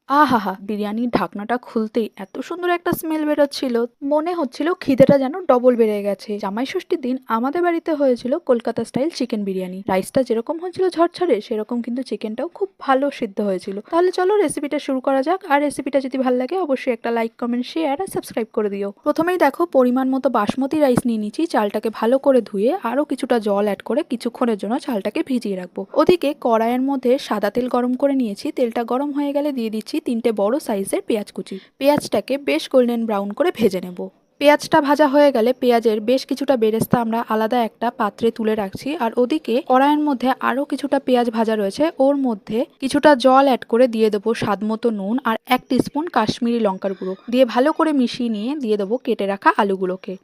আহাহা! বিরিয়ানির ঢাকনাটা খুলতেই এত সুন্দর একটা স্মেল বেরোচ্ছিল। মনে হচ্ছিল খিদেটা যেন ডবল বেড়ে গেছে। জামাই ষষ্ঠীর দিন আমাদের বাড়িতে হয়েছিল কলকাতা স্টাইল চিকেন বিরিয়ানি। রাইসটা যেরকম হয়েছিল ঝরঝরে, সেরকম কিন্তু চিকেনটাও খুব ভালো সিদ্ধ হয়েছিল। তাহলে চলো রেসিপিটা শুরু করা যাক। আর রেসিপিটা যদি ভালো লাগে অবশ্যই একটা লাইক, কমেন্ট, শেয়ার আর সাবস্ক্রাইব করে দিও। প্রথমেই দেখো পরিমাণ মতো বাসমতি রাইস নিয়ে নিচ্ছি। চালটাকে ভালো করে ধুয়ে আরো কিছুটা জল অ্যাড করে কিছুক্ষণের জন্য চালটাকে ভিজিয়ে রাখবো। ওদিকে কড়াইয়ের মধ্যে সাদা তেল গরম করে নিয়েছি। তেলটা গরম হয়ে গেলে দিয়ে দিচ্ছি 3টে বড় সাইজের পেঁয়াজ কুচি। পেঁয়াজটাকে বেশ গোল্ডেন ব্রাউন করে ভেজে নেব। পেঁয়াজটা ভাজা হয়ে গেলে পেঁয়াজের বেশ কিছুটা বেরেস্তা আমরা আলাদা একটা পাত্রে তুলে রাখছি। আর ওদিকে কড়াইয়ের মধ্যে আরো কিছুটা পেঁয়াজ ভাজা রয়েছে, ওর মধ্যে কিছুটা জল অ্যাড করে দিয়ে দেবো স্বাদ মতো নুন আর 1 টিস্পুন কাশ্মীরি লঙ্কার গুঁড়ো দিয়ে ভালো করে মিশিয়ে নিয়ে দিয়ে দেবো কেটে রাখা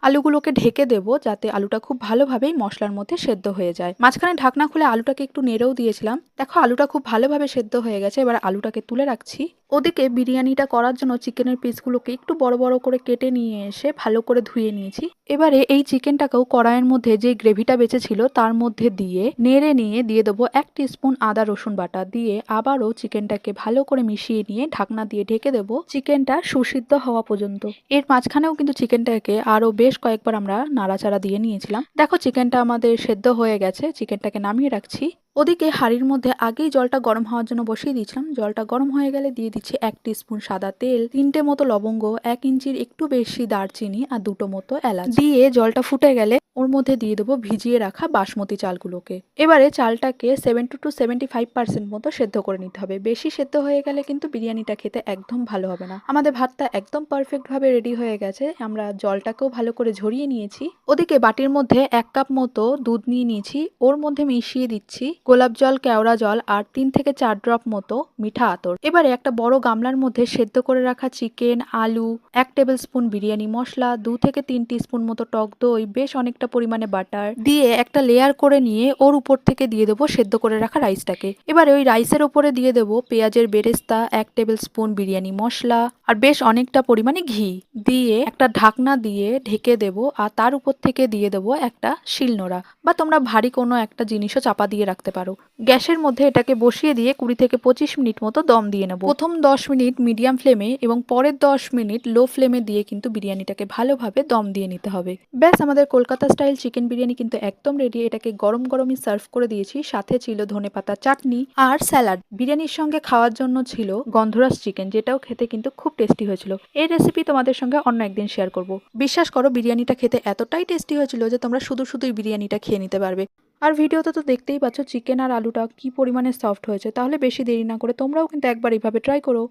আলুগুলোকে ঢেকে দেবো যাতে আলুটা খুব ভালোভাবেই মশলার মধ্যে সেদ্ধ হয়ে যায়। মাঝখানে ঢাকনা খুলে আলুটাকে একটু নেড়েও দিয়েছিলাম। দেখো আলুটা খুব ভালোভাবে সেদ্ধ হয়ে গেছে। এবার আলুটাকে তুলে রাখছি। ওদিকে বিরিয়ানিটা করার জন্য চিকেনের পিসগুলোকে একটু বড় বড় করে কেটে নিয়ে এসে ভালো করে ধুয়ে নিয়েছি। এবারে এই চিকেনটাকেও কড়াইয়ের মধ্যে যে গ্রেভিটা বেঁচে ছিল তার মধ্যে দিয়ে নেড়ে নিয়ে দিয়ে দেবো 1 টিস্পুন আদা রসুন বাটা দিয়ে আবারও চিকেনটাকে ভালো করে মিশিয়ে নিয়ে ঢাকনা দিয়ে ঢেকে দেবো চিকেনটা সুসিদ্ধ হওয়া পর্যন্ত। এর মাঝখানেও কিন্তু চিকেনটাকে আরো বেশ কয়েকবার আমরা নাড়াচাড়া দিয়ে নিয়েছিলাম। দেখো চিকেনটা আমাদের সেদ্ধ হয়ে গেছে। চিকেনটাকে নামিয়ে রাখছি। ওদিকে হাঁড়ির মধ্যে আগেই জলটা গরম হওয়ার জন্য বসিয়ে দিয়েছিলাম। জলটা গরম হয়ে গেলে দিয়ে দিচ্ছি 1 টিস্পুন সাদা তেল, 3টে মতো লবঙ্গ, 1 ইঞ্চির একটু বেশি দারচিনি আর 2টো মতো এলাচ দিয়ে জলটা ফুটে গেলে ওর মধ্যে দিয়ে দেবো ভিজিয়ে রাখা বাসমতি চালগুলোকে। এবারে চালটাকে 70 to 75% মতো সেদ্ধ করে নিতে হবে। বেশি সেদ্ধ হয়ে গেলে কিন্তু বিরিয়ানিটা খেতে একদম ভালো হবে না। আমাদের ভাতটা একদম পারফেক্ট ভাবে রেডি হয়ে গেছে। আমরা জলটাকেও ভালো করে ঝরিয়ে নিয়েছি। ওদিকে বাটির মধ্যে 1 কাপ মতো দুধ নিয়ে নিয়েছি। ওর মধ্যে মিশিয়ে দিচ্ছি গোলাপ জল, কেওড়া জল আর 3 থেকে 4 ড্রপ মতো মিঠা আতর। এবারে একটা বড় গামলার মধ্যে সেদ্ধ করে রাখা চিকেন, আলু, 1 টেবিল স্পুন বিরিয়ানি মশলা, 2 থেকে 3 টিস্পুন মতো টক দই, বেশ অনেকটা পরিমাণে বাটার দিয়ে একটা লেয়ার করে নিয়ে ওর উপর থেকে দিয়ে দেবো সেদ্ধ করে রাখা রাইসটাকে। এবারে ওই রাইসের উপরে দিয়ে দেবো পেঁয়াজের বেরেস্তা, 1 টেবিল স্পুন বিরিয়ানি মশলা আর বেশ অনেকটা পরিমাণে ঘি দিয়ে একটা ঢাকনা দিয়ে ঢেকে দেবো। আর তার উপর থেকে দিয়ে দেবো একটা শিলনোড়া বা তোমরা ভারী কোনো একটা জিনিসও চাপা দিয়ে রাখতে পারো। গ্যাসের মধ্যে এটাকে বসিয়ে দিয়ে 20 থেকে 25 মিনিট মতো দম দিয়ে নেব। প্রথম 10 মিনিট মিডিয়াম ফ্লেমে এবং পরের 10 মিনিট লো ফ্লেমে দিয়ে কিন্তু বিরিয়ানিটাকে ভালোভাবে দম দিয়ে নিতে হবে। ব্যাস আমাদের কলকাতা স্টাইল চিকেন বিরিয়ানি কিন্তু একদম রেডি। এটাকে গরম গরমই সার্ভ করে দিয়েছি। সাথে ছিল ধনেপাতা চাটনি আর স্যালাড। বিরিয়ানির সঙ্গে খাওয়ার জন্য ছিল গন্ধরাজ চিকেন, যেটাও খেতে কিন্তু খুব টেস্টি হয়েছিল। এই রেসিপি তোমাদের সঙ্গে অন্য একদিন শেয়ার করব। বিশ্বাস করো বিরিয়ানিটা খেতে এতটাই টেস্টি হয়েছিল যে তোমরা শুধুই বিরিয়ানিটা খেয়ে নিতে পারবে। আর ভিডিওতে তো দেখতেই পাচ্ছ চিকেন আর আলুটা কি পরিমাণে সফট হয়েছে। তাহলে বেশি দেরি না করে তোমরাও কিন্তু একবার এইভাবে ট্রাই করো।